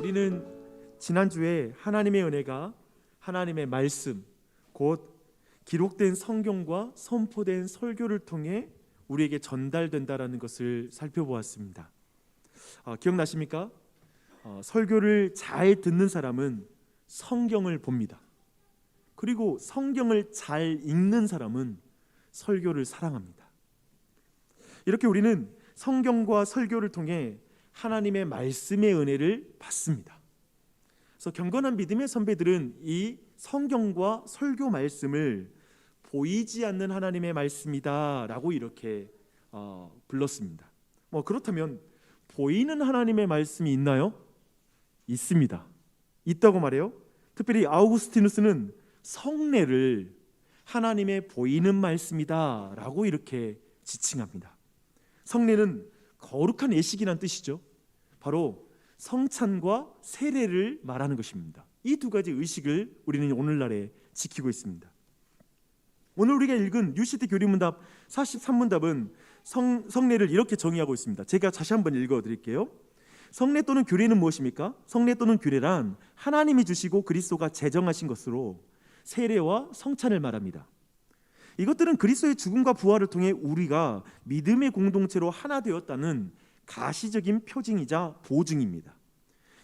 우리는 지난주에 하나님의 은혜가 하나님의 말씀, 곧 기록된 성경과 선포된 설교를 통해 우리에게 전달된다라는 것을 살펴보았습니다. 기억나십니까? 설교를 잘 듣는 사람은 성경을 봅니다. 그리고 성경을 잘 읽는 사람은 설교를 사랑합니다. 이렇게 우리는 성경과 설교를 통해 하나님의 말씀의 은혜를 받습니다. 그래서 경건한 믿음의 선배들은 이 성경과 설교 말씀을 보이지 않는 하나님의 말씀이다 라고 이렇게 불렀습니다. 그렇다면 보이는 하나님의 말씀이 있나요? 있습니다. 있다고 말해요. 특별히 아우구스티누스는 성례를 하나님의 보이는 말씀이다 라고 이렇게 지칭합니다. 성례는 거룩한 예식이란 뜻이죠. 바로 성찬과 세례를 말하는 것입니다. 이 두 가지 의식을 우리는 오늘날에 지키고 있습니다. 오늘 우리가 읽은 UCT 교리문답 43문답은 성례를 이렇게 정의하고 있습니다. 제가 다시 한번 읽어드릴게요. 성례 또는 규례는 무엇입니까? 성례 또는 규례란 하나님이 주시고 그리스도가 제정하신 것으로 세례와 성찬을 말합니다. 이것들은 그리스도의 죽음과 부활을 통해 우리가 믿음의 공동체로 하나 되었다는 가시적인 표징이자 보증입니다.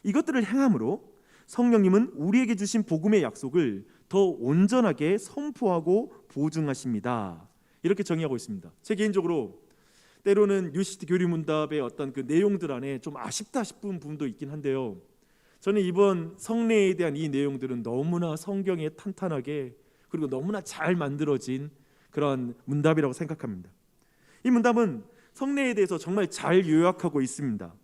이것들을 행함으로 성령님은 우리에게 주신 복음의 약속을 더 온전하게 선포하고 보증하십니다. 이렇게 정의하고 있습니다. 제 개인적으로 때로는 UCT 교리문답의 어떤 그 내용들 안에 좀 아쉽다 싶은 부분도 있긴 한데요. 저는 이번 성례에 대한 이 내용들은 너무나 성경에 탄탄하게 그리고 너무나 잘 만들어진 그런 문답이라고 생각합니다. 이 문답은 성례에 대해서 정말 잘 요약하고 있습니다.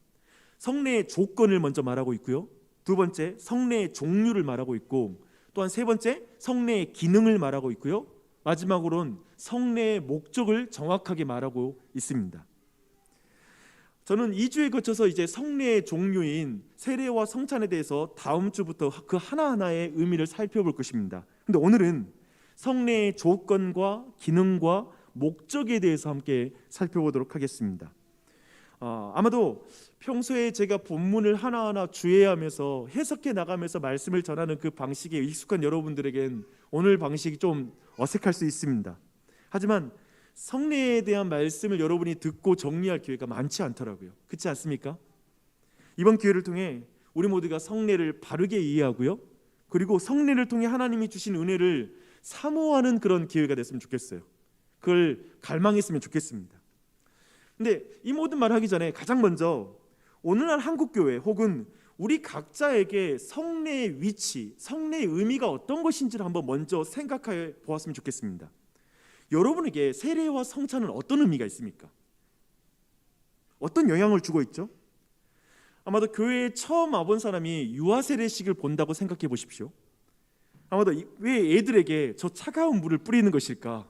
성례의 조건을 먼저 말하고 있고요. 두 번째, 성례의 종류를 말하고 있고, 또한 세 번째, 성례의 기능을 말하고 있고요. 마지막으로는 성례의 목적을 정확하게 말하고 있습니다. 저는 2주에 거쳐서 이제 성례의 종류인 세례와 성찬에 대해서 다음 주부터 그 하나하나의 의미를 살펴볼 것입니다. 근데 오늘은 성례의 조건과 기능과 목적에 대해서 함께 살펴보도록 하겠습니다. 아마도 평소에 제가 본문을 하나하나 주의하면서 해석해 나가면서 말씀을 전하는 그 방식에 익숙한 여러분들에겐 오늘 방식이 좀 어색할 수 있습니다. 하지만 성례에 대한 말씀을 여러분이 듣고 정리할 기회가 많지 않더라고요. 그렇지 않습니까? 이번 기회를 통해 우리 모두가 성례를 바르게 이해하고요, 그리고 성례를 통해 하나님이 주신 은혜를 사모하는 그런 기회가 됐으면 좋겠어요. 그걸 갈망했으면 좋겠습니다. 근데 이 모든 말을 하기 전에 가장 먼저 오늘날 한국교회 혹은 우리 각자에게 성례의 위치, 성례의 의미가 어떤 것인지를 한번 먼저 생각해 보았으면 좋겠습니다. 여러분에게 세례와 성찬은 어떤 의미가 있습니까? 어떤 영향을 주고 있죠? 아마도 교회에 처음 와본 사람이 유아세례식을 본다고 생각해 보십시오. 아마도 왜 애들에게 저 차가운 물을 뿌리는 것일까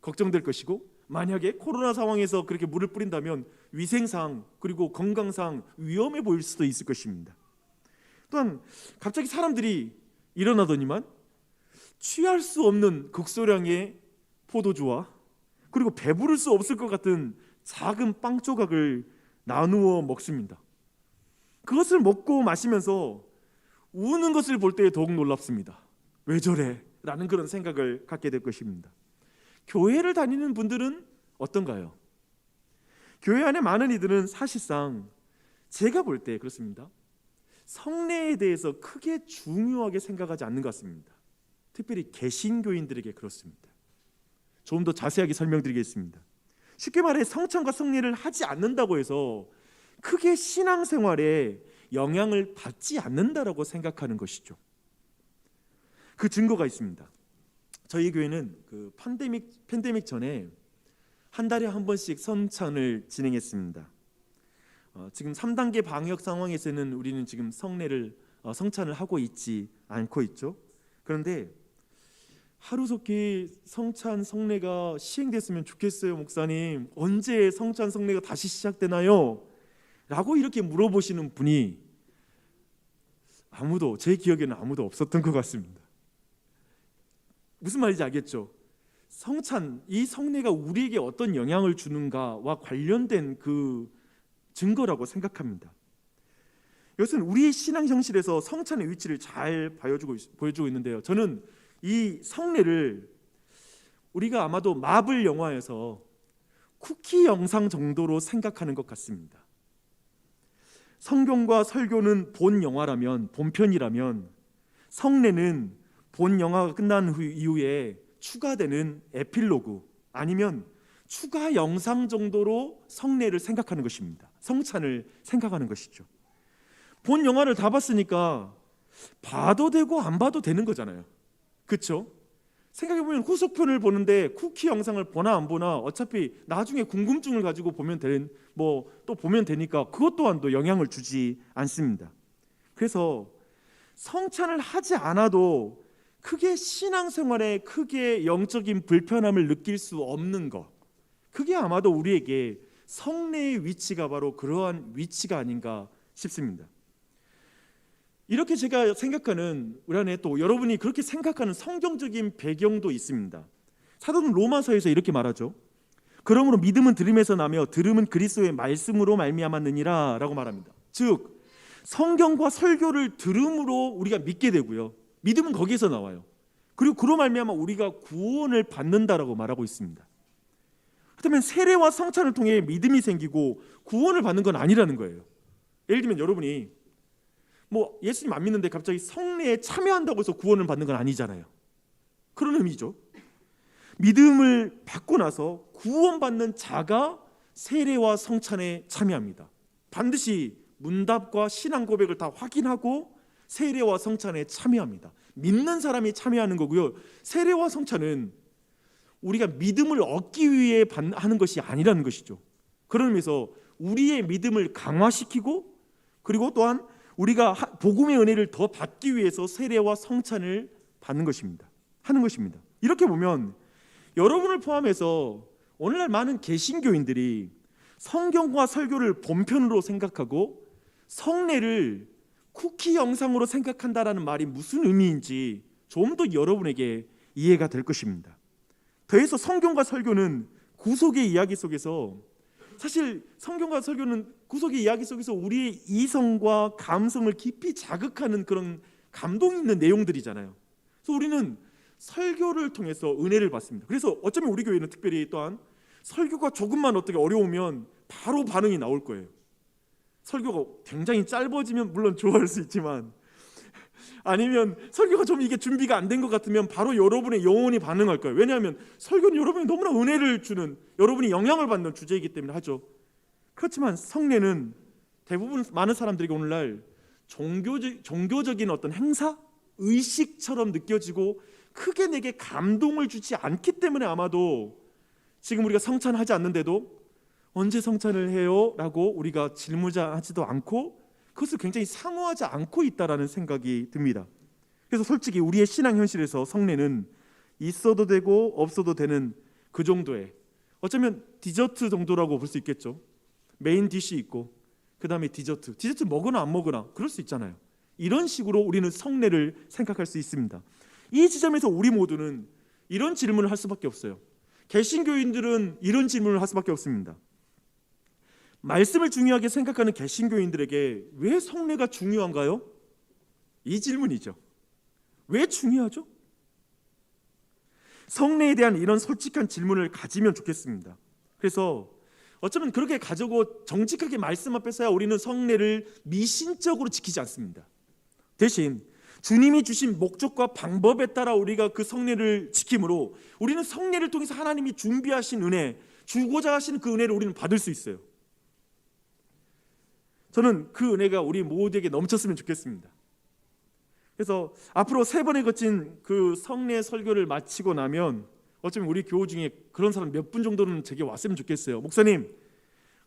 걱정될 것이고, 만약에 코로나 상황에서 그렇게 물을 뿌린다면 위생상 그리고 건강상 위험해 보일 수도 있을 것입니다. 또한 갑자기 사람들이 일어나더니만 취할 수 없는 극소량의 포도주와 그리고 배부를 수 없을 것 같은 작은 빵 조각을 나누어 먹습니다. 그것을 먹고 마시면서 우는 것을 볼 때 더욱 놀랍습니다. 왜 저래? 라는 그런 생각을 갖게 될 것입니다. 교회를 다니는 분들은 어떤가요? 교회 안에 많은 이들은 사실상 제가 볼 때 그렇습니다. 성례에 대해서 크게 중요하게 생각하지 않는 것 같습니다. 특별히 개신교인들에게 그렇습니다. 조금 더 자세하게 설명드리겠습니다. 쉽게 말해 성찬과 성례를 하지 않는다고 해서 크게 신앙생활에 영향을 받지 않는다라고 생각하는 것이죠. 그 증거가 있습니다. 저희 교회는 그 팬데믹 전에 한 달에 한 번씩 성찬을 진행했습니다. 지금 3단계 방역 상황에서는 우리는 지금 성찬을 하고 있지 않고 있죠. 그런데 하루속히 성찬 성례가 시행됐으면 좋겠어요. 목사님, 언제 성찬 성례가 다시 시작되나요? 라고 이렇게 물어보시는 분이 제 기억에는 아무도 없었던 것 같습니다. 무슨 말인지 알겠죠? 이 성례가 우리에게 어떤 영향을 주는가와 관련된 그 증거라고 생각합니다. 이것은 우리 신앙 현실에서 성찬의 위치를 잘 보여주고 있는데요. 저는 이 성례를 우리가 아마도 마블 영화에서 쿠키 영상 정도로 생각하는 것 같습니다. 성경과 설교는 본 영화라면, 본편이라면 성례는 본 영화가 끝난 이후에 추가되는 에필로그 아니면 추가 영상 정도로 성례를 생각하는 것입니다. 성찬을 생각하는 것이죠. 본 영화를 다 봤으니까 봐도 되고 안 봐도 되는 거잖아요. 그렇죠? 생각해보면 후속편을 보는데 쿠키 영상을 보나 안 보나 어차피 나중에 궁금증을 가지고 보면 또 보면 되니까 그것 또한도 영향을 주지 않습니다. 그래서 성찬을 하지 않아도 크게 신앙생활에 크게 영적인 불편함을 느낄 수 없는 것, 그게 아마도 우리에게 성례의 위치가 바로 그러한 위치가 아닌가 싶습니다. 이렇게 제가 생각하는 우리 안에 또 여러분이 그렇게 생각하는 성경적인 배경도 있습니다. 사도는 로마서에서 이렇게 말하죠. 그러므로 믿음은 들음에서 나며 들음은 그리스도의 말씀으로 말미암았느니라 라고 말합니다. 즉 성경과 설교를 들음으로 우리가 믿게 되고요, 믿음은 거기에서 나와요. 그리고 그로 말미암아 우리가 구원을 받는다라고 말하고 있습니다. 그렇다면 세례와 성찬을 통해 믿음이 생기고 구원을 받는 건 아니라는 거예요. 예를 들면 여러분이 예수님 안 믿는데 갑자기 성례에 참여한다고 해서 구원을 받는 건 아니잖아요. 그런 의미죠. 믿음을 받고 나서 구원받는 자가 세례와 성찬에 참여합니다. 반드시 문답과 신앙 고백을 다 확인하고 세례와 성찬에 참여합니다. 믿는 사람이 참여하는 거고요. 세례와 성찬은 우리가 믿음을 얻기 위해 하는 것이 아니라는 것이죠. 그런 의미에서 우리의 믿음을 강화시키고 그리고 또한 우리가 복음의 은혜를 더 받기 위해서 세례와 성찬을 받는 것입니다. 하는 것입니다. 이렇게 보면 여러분을 포함해서 오늘날 많은 개신교인들이 성경과 설교를 본편으로 생각하고 성례를 쿠키 영상으로 생각한다라는 말이 무슨 의미인지 좀 더 여러분에게 이해가 될 것입니다. 더해서 성경과 설교는 구속의 이야기 속에서, 사실 성경과 설교는 구속의 이야기 속에서 우리의 이성과 감성을 깊이 자극하는 그런 감동 있는 내용들이잖아요. 그래서 우리는 설교를 통해서 은혜를 받습니다. 그래서 어쩌면 우리 교회는 특별히 또한 설교가 조금만 어떻게 어려우면 바로 반응이 나올 거예요. 설교가 굉장히 짧아지면 물론 좋아할 수 있지만, 아니면 설교가 좀 이게 준비가 안 된 것 같으면 바로 여러분의 영혼이 반응할 거예요. 왜냐하면 설교는 여러분이 너무나 은혜를 주는, 여러분이 영향을 받는 주제이기 때문에 하죠. 그렇지만 성례는 대부분 많은 사람들에게 오늘날 종교적인 어떤 행사, 의식처럼 느껴지고 크게 내게 감동을 주지 않기 때문에 아마도 지금 우리가 성찬하지 않는데도 언제 성찬을 해요? 라고 우리가 질문하지도 않고 그것을 굉장히 사모하지 않고 있다라는 생각이 듭니다. 그래서 솔직히 우리의 신앙 현실에서 성례는 있어도 되고 없어도 되는 그 정도의, 어쩌면 디저트 정도라고 볼 수 있겠죠. 메인 디시 있고 그 다음에 디저트 먹으나 안 먹으나 그럴 수 있잖아요. 이런 식으로 우리는 성례를 생각할 수 있습니다. 이 지점에서 우리 모두는 이런 질문을 할 수밖에 없어요. 개신교인들은 이런 질문을 할 수밖에 없습니다. 말씀을 중요하게 생각하는 개신교인들에게 왜 성례가 중요한가요? 이 질문이죠. 왜 중요하죠? 성례에 대한 이런 솔직한 질문을 가지면 좋겠습니다. 그래서 어쩌면 그렇게 가지고 정직하게 말씀 앞에서야 우리는 성례를 미신적으로 지키지 않습니다. 대신 주님이 주신 목적과 방법에 따라 우리가 그 성례를 지킴으로 우리는 성례를 통해서 하나님이 준비하신 은혜, 주고자 하신 그 은혜를 우리는 받을 수 있어요. 저는 그 은혜가 우리 모두에게 넘쳤으면 좋겠습니다. 그래서 앞으로 3번에 거친 그 성례 설교를 마치고 나면 어쩌면 우리 교우 중에 그런 사람 몇 분 정도는 제게 왔으면 좋겠어요. 목사님,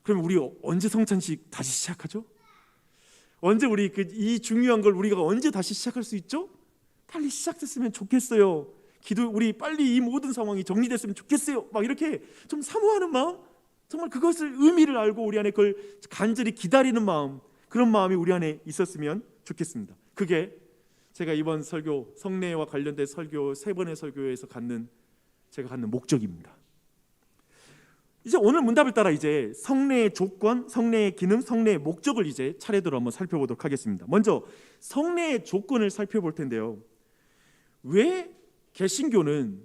그럼 우리 언제 성찬식 다시 시작하죠? 언제 우리 이 중요한 걸 우리가 언제 다시 시작할 수 있죠? 빨리 시작됐으면 좋겠어요. 우리 빨리 이 모든 상황이 정리됐으면 좋겠어요. 막 이렇게 좀 사모하는 마음, 정말 그것을 의미를 알고 우리 안에 그걸 간절히 기다리는 마음, 그런 마음이 우리 안에 있었으면 좋겠습니다. 그게 제가 이번 설교, 성례와 관련된 설교 3번의 설교에서 제가 갖는 목적입니다. 이제 오늘 문답을 따라 이제 성례의 조건, 성례의 기능, 성례의 목적을 이제 차례대로 한번 살펴보도록 하겠습니다. 먼저 성례의 조건을 살펴볼 텐데요. 왜 개신교는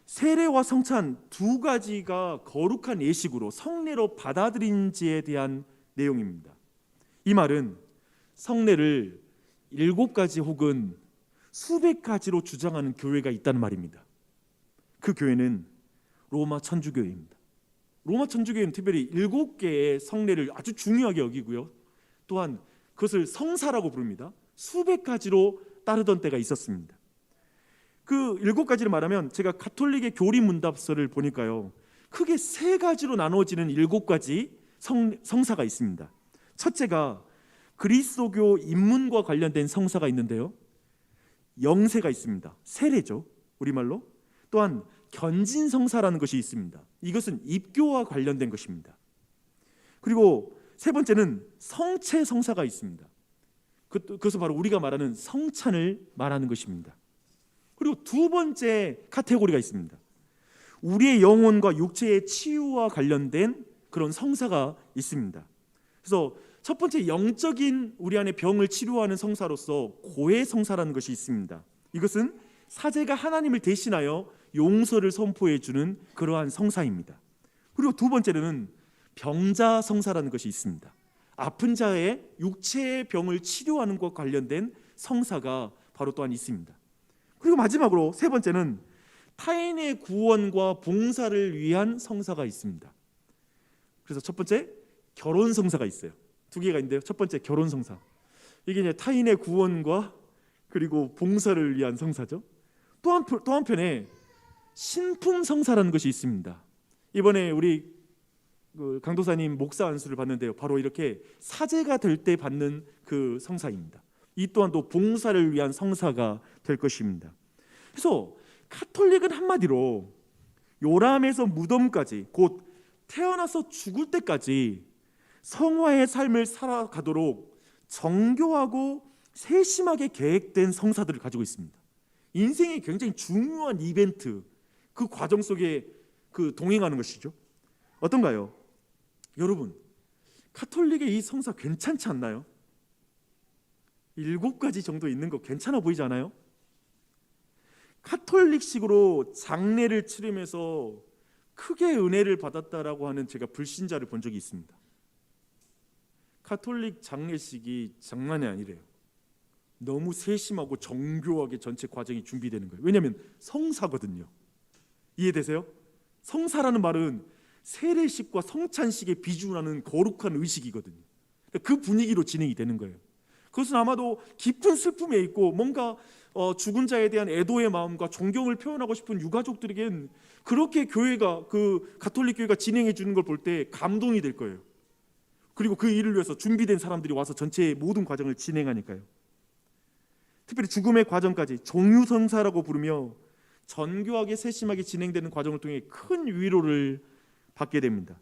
세례와 성찬 두 가지가 거룩한 예식으로 성례로 받아들인지에 대한 내용입니다. 이 말은 성례를 7가지 혹은 수백 가지로 주장하는 교회가 있다는 말입니다. 그 교회는 로마 천주교회입니다. 로마 천주교회는 특별히 7개의 성례를 아주 중요하게 여기고요. 또한 그것을 성사라고 부릅니다. 수백 가지로 따르던 때가 있었습니다. 그 7가지를 말하면 제가 가톨릭의 교리 문답서를 보니까요, 크게 3가지로 나눠지는 7가지 성사가 있습니다. 첫째가 그리스도교 입문과 관련된 성사가 있는데요, 영세가 있습니다. 세례죠, 우리말로. 또한 견진성사라는 것이 있습니다. 이것은 입교와 관련된 것입니다. 그리고 세 번째는 성체성사가 있습니다. 그것은 바로 우리가 말하는 성찬을 말하는 것입니다. 그리고 두 번째 카테고리가 있습니다. 우리의 영혼과 육체의 치유와 관련된 그런 성사가 있습니다. 그래서 첫 번째 영적인 우리 안에 병을 치료하는 성사로서 고해성사라는 것이 있습니다. 이것은 사제가 하나님을 대신하여 용서를 선포해 주는 그러한 성사입니다. 그리고 두 번째로는 병자성사라는 것이 있습니다. 아픈 자의 육체의 병을 치료하는 것과 관련된 성사가 바로 또한 있습니다. 그리고 마지막으로 세 번째는 타인의 구원과 봉사를 위한 성사가 있습니다. 그래서 첫 번째 결혼성사가 있어요. 2개가 있는데요. 첫 번째 결혼성사. 이게 이제 타인의 구원과 그리고 봉사를 위한 성사죠. 또 한편에 신품성사라는 것이 있습니다. 이번에 우리 강도사님 목사 안수를 받는데요, 바로 이렇게 사제가 될 때 받는 그 성사입니다. 이 또한 또 봉사를 위한 성사가 될 것입니다. 그래서 가톨릭은 한마디로 요람에서 무덤까지, 곧 태어나서 죽을 때까지 성화의 삶을 살아가도록 정교하고 세심하게 계획된 성사들을 가지고 있습니다. 인생이 굉장히 중요한 이벤트, 그 과정 속에 동행하는 것이죠. 어떤가요? 여러분, 가톨릭의 이 성사 괜찮지 않나요? 7가지 정도 있는 거 괜찮아 보이지 않아요? 가톨릭식으로 장례를 치르면서 크게 은혜를 받았다라고 하는 제가 불신자를 본 적이 있습니다. 가톨릭 장례식이 장난이 아니래요. 너무 세심하고 정교하게 전체 과정이 준비되는 거예요. 왜냐하면 성사거든요. 이해되세요? 성사라는 말은 세례식과 성찬식에 비준하는 거룩한 의식이거든요. 그 분위기로 진행이 되는 거예요. 그것은 아마도 깊은 슬픔에 있고 뭔가 죽은 자에 대한 애도의 마음과 존경을 표현하고 싶은 유가족들에겐 그렇게 교회가, 그 가톨릭 교회가 진행해 주는 걸 볼 때 감동이 될 거예요. 그리고 그 일을 위해서 준비된 사람들이 와서 전체의 모든 과정을 진행하니까요. 특별히 죽음의 과정까지 종유성사라고 부르며 정교하게 세심하게 진행되는 과정을 통해 큰 위로를 받게 됩니다.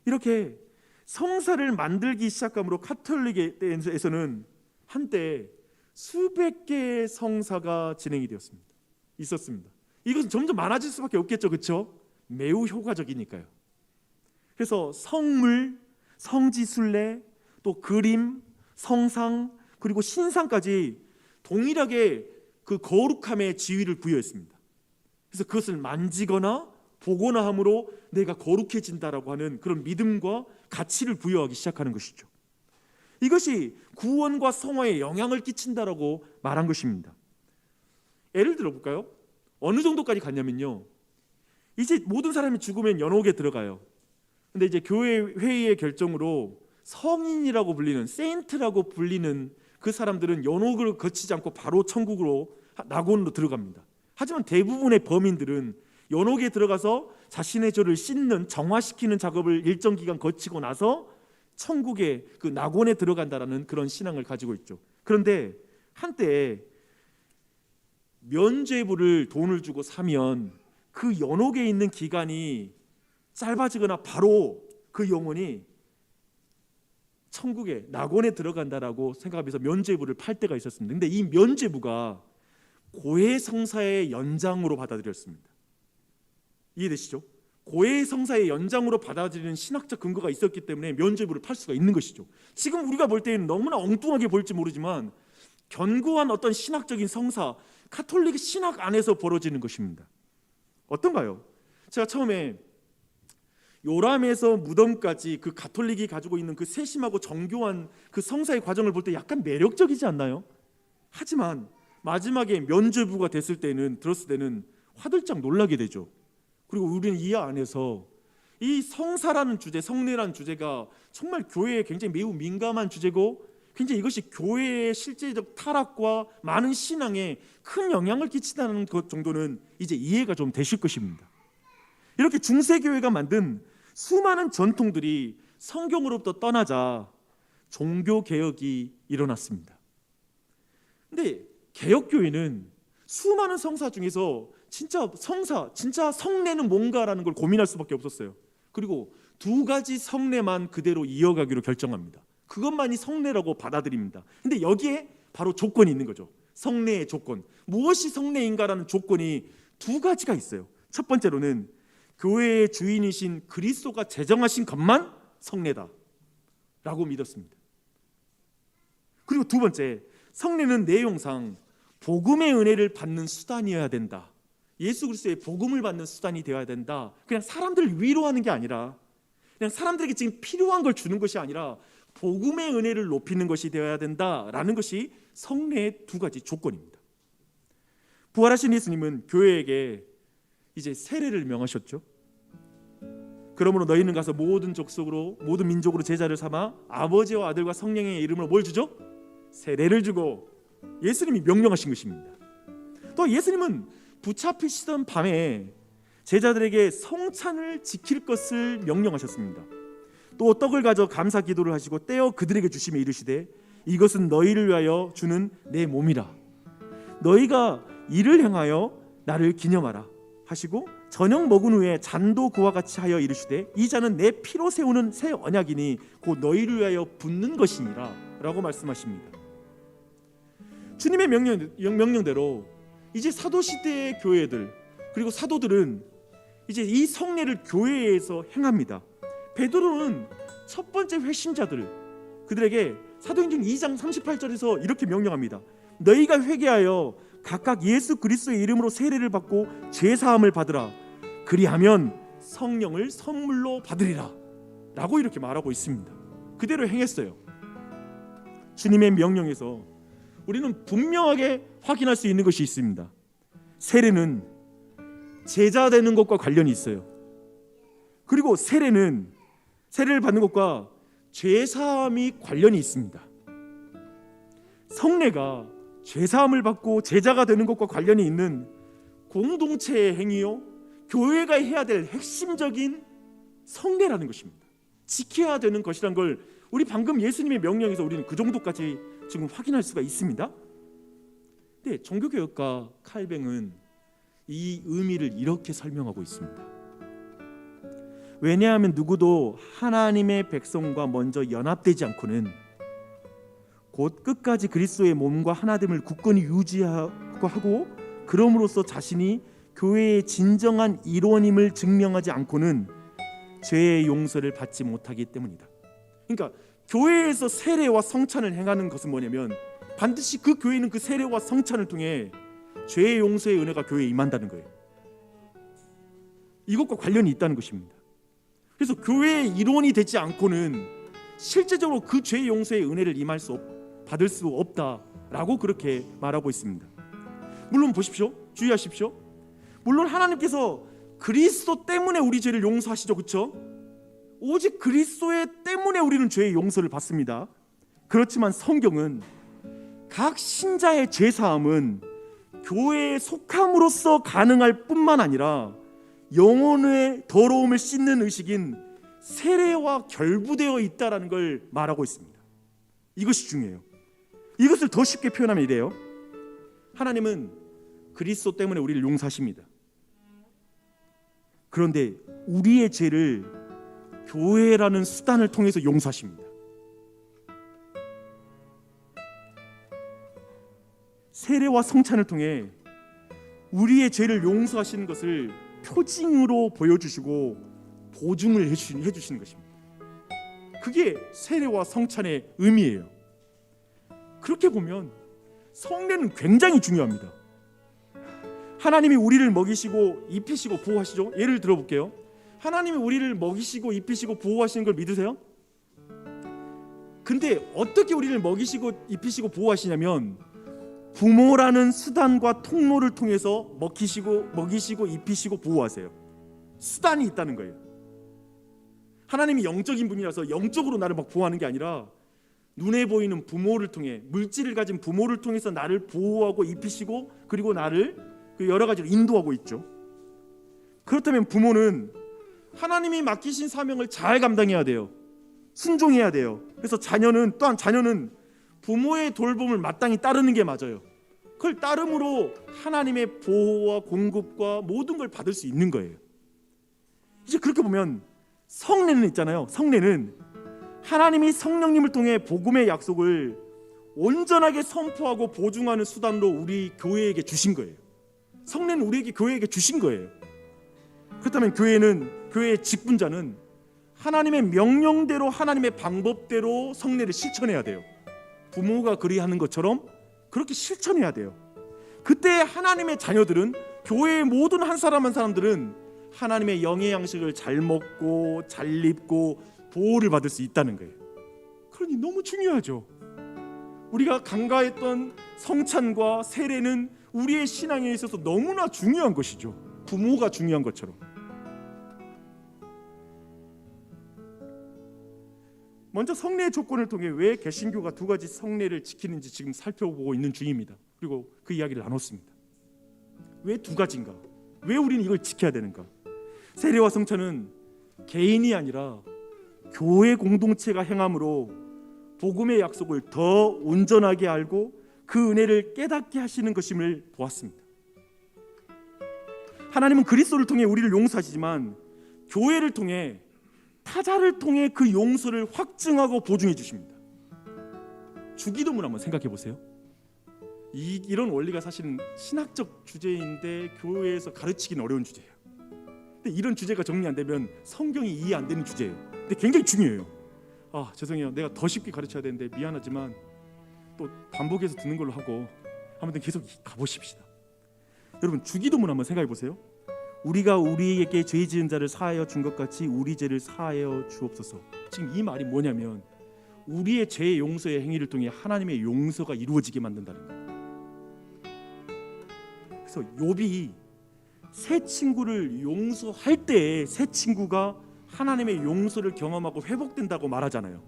이렇게 성사를 만들기 시작함으로 가톨릭에서는 한때 수백 개의 성사가 진행이 되었습니다. 있었습니다. 이것은 점점 많아질 수밖에 없겠죠, 그렇죠? 매우 효과적이니까요. 그래서 성물, 성지순례, 또 그림, 성상, 그리고 신상까지 동일하게 그 거룩함의 지위를 부여했습니다. 그래서 그것을 만지거나 보거나 함으로 내가 거룩해진다라고 하는 그런 믿음과 가치를 부여하기 시작하는 것이죠. 이것이 구원과 성화에 영향을 끼친다라고 말한 것입니다. 예를 들어 볼까요? 어느 정도까지 갔냐면요, 이제 모든 사람이 죽으면 연옥에 들어가요. 근데 이제 교회 회의의 결정으로 성인이라고 불리는, 세인트라고 불리는 그 사람들은 연옥을 거치지 않고 바로 천국으로, 낙원으로 들어갑니다. 하지만 대부분의 범인들은 연옥에 들어가서 자신의 죄를 씻는, 정화시키는 작업을 일정 기간 거치고 나서 천국의 그 낙원에 들어간다라는 그런 신앙을 가지고 있죠. 그런데 한때 면죄부를 돈을 주고 사면 그 연옥에 있는 기간이 짧아지거나 바로 그 영혼이 천국에, 낙원에 들어간다라고 생각하면서 면죄부를 팔 때가 있었습니다. 근데 이 면죄부가 고해성사의 연장으로 받아들였습니다. 이해되시죠? 고해 성사의 연장으로 받아들이는 신학적 근거가 있었기 때문에 면죄부를 팔 수가 있는 것이죠. 지금 우리가 볼 때는 너무나 엉뚱하게 보일지 모르지만 견고한 어떤 신학적인 성사, 가톨릭 신학 안에서 벌어지는 것입니다. 어떤가요? 제가 처음에 요람에서 무덤까지 그 가톨릭이 가지고 있는 그 세심하고 정교한 그 성사의 과정을 볼 때 약간 매력적이지 않나요? 하지만 마지막에 면죄부가 들었을 때는 화들짝 놀라게 되죠. 그리고 우리는 이 안에서 이 성사라는 주제, 성례라는 주제가 정말 교회에 굉장히 매우 민감한 주제고 굉장히 이것이 교회의 실제적 타락과 많은 신앙에 큰 영향을 끼친다는 것 정도는 이제 이해가 좀 되실 것입니다. 이렇게 중세교회가 만든 수많은 전통들이 성경으로부터 떠나자 종교개혁이 일어났습니다. 근데 개혁교회는 수많은 성사 중에서 진짜 성사, 진짜 성례는 뭔가라는 걸 고민할 수밖에 없었어요. 그리고 두 가지 성례만 그대로 이어가기로 결정합니다. 그것만이 성례라고 받아들입니다. 근데 여기에 바로 조건이 있는 거죠. 성례의 조건. 무엇이 성례인가라는 조건이 두 가지가 있어요. 첫 번째로는 교회의 주인이신 그리스도가 제정하신 것만 성례다 라고 믿었습니다. 그리고 두 번째, 성례는 내용상 복음의 은혜를 받는 수단이어야 된다. 예수 그리스도의 복음을 받는 수단이 되어야 된다. 그냥 사람들을 위로하는 게 아니라, 그냥 사람들에게 지금 필요한 걸 주는 것이 아니라 복음의 은혜를 높이는 것이 되어야 된다라는 것이 성례의 두 가지 조건입니다. 부활하신 예수님은 교회에게 이제 세례를 명하셨죠. 그러므로 너희는 가서 모든 족속으로 모든 민족으로 제자를 삼아 아버지와 아들과 성령의 이름으로 뭘 주죠? 세례를 주고, 예수님이 명령하신 것입니다. 또 예수님은 붙잡히시던 밤에 제자들에게 성찬을 지킬 것을 명령하셨습니다. 또 떡을 가져 감사 기도를 하시고 떼어 그들에게 주시며 이르시되 이것은 너희를 위하여 주는 내 몸이라. 너희가 이를 행하여 나를 기념하라 하시고 저녁 먹은 후에 잔도 그와 같이 하여 이르시되 이 잔은 내 피로 세우는 새 언약이니 곧 너희를 위하여 붓는 것이니라 라고 말씀하십니다. 주님의 명령대로 이제 사도시대의 교회들 그리고 사도들은 이제 이 성례를 교회에서 행합니다. 베드로는 첫 번째 회심자들, 그들에게 사도행전 2장 38절에서 이렇게 명령합니다. 너희가 회개하여 각각 예수 그리스도의 이름으로 세례를 받고 죄사함을 받으라. 그리하면 성령을 선물로 받으리라 라고 이렇게 말하고 있습니다. 그대로 행했어요. 주님의 명령에서 우리는 분명하게 확인할 수 있는 것이 있습니다. 세례는 제자 되는 것과 관련이 있어요. 그리고 세례를 받는 것과 죄사함이 관련이 있습니다. 성례가 죄사함을 받고 제자가 되는 것과 관련이 있는 공동체의 행위요, 교회가 해야 될 핵심적인 성례라는 것입니다. 지켜야 되는 것이란 걸 우리 방금 예수님의 명령에서 우리는 그 정도까지 지금 확인할 수가 있습니다. 근데 종교개혁가 칼뱅은 이 의미를 이렇게 설명하고 있습니다. 왜냐하면 누구도 하나님의 백성과 먼저 연합되지 않고는 곧 끝까지 그리스도의 몸과 하나됨을 굳건히 유지하고 하고 그럼으로써 자신이 교회의 진정한 일원임을 증명하지 않고는 죄의 용서를 받지 못하기 때문이다. 그러니까 교회에서 세례와 성찬을 행하는 것은 뭐냐면 반드시 그 교회는 그 세례와 성찬을 통해 죄의 용서의 은혜가 교회에 임한다는 거예요. 이것과 관련이 있다는 것입니다. 그래서 교회의 일원이 되지 않고는 실제적으로 그 죄의 용서의 은혜를 받을 수 없다라고 그렇게 말하고 있습니다. 물론 보십시오, 주의하십시오. 물론 하나님께서 그리스도 때문에 우리 죄를 용서하시죠, 그렇죠? 오직 그리스도의 때문에 우리는 죄의 용서를 받습니다. 그렇지만 성경은 각 신자의 죄사함은 교회에 속함으로써 가능할 뿐만 아니라 영혼의 더러움을 씻는 의식인 세례와 결부되어 있다는 걸 말하고 있습니다. 이것이 중요해요. 이것을 더 쉽게 표현하면 이래요. 하나님은 그리스도 때문에 우리를 용서하십니다. 그런데 우리의 죄를 교회라는 수단을 통해서 용서하십니다. 세례와 성찬을 통해 우리의 죄를 용서하시는 것을 표징으로 보여주시고 보증을 해주시는 것입니다. 그게 세례와 성찬의 의미예요. 그렇게 보면 성례는 굉장히 중요합니다. 하나님이 우리를 먹이시고 입히시고 보호하시죠. 예를 들어볼게요. 하나님이 우리를 먹이시고 입히시고 보호하시는 걸 믿으세요? 근데 어떻게 우리를 먹이시고 입히시고 보호하시냐면 부모라는 수단과 통로를 통해서 먹이시고 입히시고 보호하세요. 수단이 있다는 거예요. 하나님이 영적인 분이라서 영적으로 나를 막 보호하는 게 아니라 눈에 보이는 부모를 통해, 물질을 가진 부모를 통해서 나를 보호하고 입히시고 그리고 나를 여러 가지로 인도하고 있죠. 그렇다면 부모는 하나님이 맡기신 사명을 잘 감당해야 돼요. 순종해야 돼요. 그래서 자녀는 부모의 돌봄을 마땅히 따르는 게 맞아요. 그걸 따름으로 하나님의 보호와 공급과 모든 걸 받을 수 있는 거예요. 이제 그렇게 보면 성례는 있잖아요. 성례는 하나님이 성령님을 통해 복음의 약속을 온전하게 선포하고 보증하는 수단으로 우리 교회에게 주신 거예요. 성례는 우리에게 교회에게 주신 거예요. 그렇다면 교회의 직분자는 하나님의 명령대로 하나님의 방법대로 성례를 실천해야 돼요. 부모가 그리하는 것처럼 그렇게 실천해야 돼요. 그때 하나님의 자녀들은, 교회의 모든 한 사람 한 사람들은 하나님의 영의 양식을 잘 먹고 잘 입고 보호를 받을 수 있다는 거예요. 그러니 너무 중요하죠. 우리가 간과했던 성찬과 세례는 우리의 신앙에 있어서 너무나 중요한 것이죠. 부모가 중요한 것처럼. 먼저 성례의 조건을 통해 왜 개신교가 두 가지 성례를 지키는지 지금 살펴보고 있는 중입니다. 그리고 그 이야기를 나눴습니다. 왜 두 가지인가? 왜 우리는 이걸 지켜야 되는가? 세례와 성찬은 개인이 아니라 교회 공동체가 행함으로 복음의 약속을 더 온전하게 알고 그 은혜를 깨닫게 하시는 것임을 보았습니다. 하나님은 그리스도를 통해 우리를 용서하시지만 교회를 통해, 타자를 통해 그 용서를 확증하고 보증해 주십니다. 주기도문 한번 생각해 보세요. 이런 원리가 사실은 신학적 주제인데 교회에서 가르치기는 어려운 주제예요. 근데 이런 주제가 정리 안 되면 성경이 이해 안 되는 주제예요. 근데 굉장히 중요해요. 죄송해요. 내가 더 쉽게 가르쳐야 되는데 미안하지만 또 반복해서 듣는 걸로 하고 아무튼 계속 가보십시다. 여러분, 주기도문 한번 생각해 보세요. 우리가 우리에게 죄 지은 자를 사하여 준 것 같이 우리 죄를 사하여 주옵소서. 지금 이 말이 뭐냐면 우리의 죄 용서의 행위를 통해 하나님의 용서가 이루어지게 만든다는 거예요. 그래서 욥이 새 친구를 용서할 때 새 친구가 하나님의 용서를 경험하고 회복된다고 말하잖아요.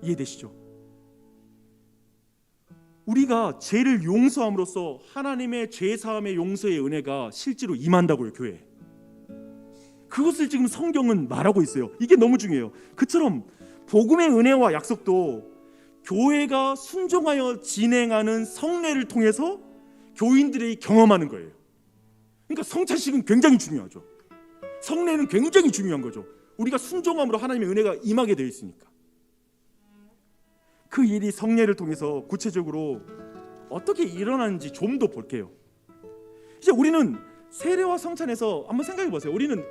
이해되시죠? 우리가 죄를 용서함으로써 하나님의 죄사함의 용서의 은혜가 실제로 임한다고요. 교회에. 그것을 지금 성경은 말하고 있어요. 이게 너무 중요해요. 그처럼 복음의 은혜와 약속도 교회가 순종하여 진행하는 성례를 통해서 교인들이 경험하는 거예요. 그러니까 성찬식은 굉장히 중요하죠. 성례는 굉장히 중요한 거죠. 우리가 순종함으로 하나님의 은혜가 임하게 되어 있으니까. 그 일이 성례를 통해서 구체적으로 어떻게 일어나는지 좀 더 볼게요. 이제 우리는 세례와 성찬에서 한번 생각해 보세요. 우리는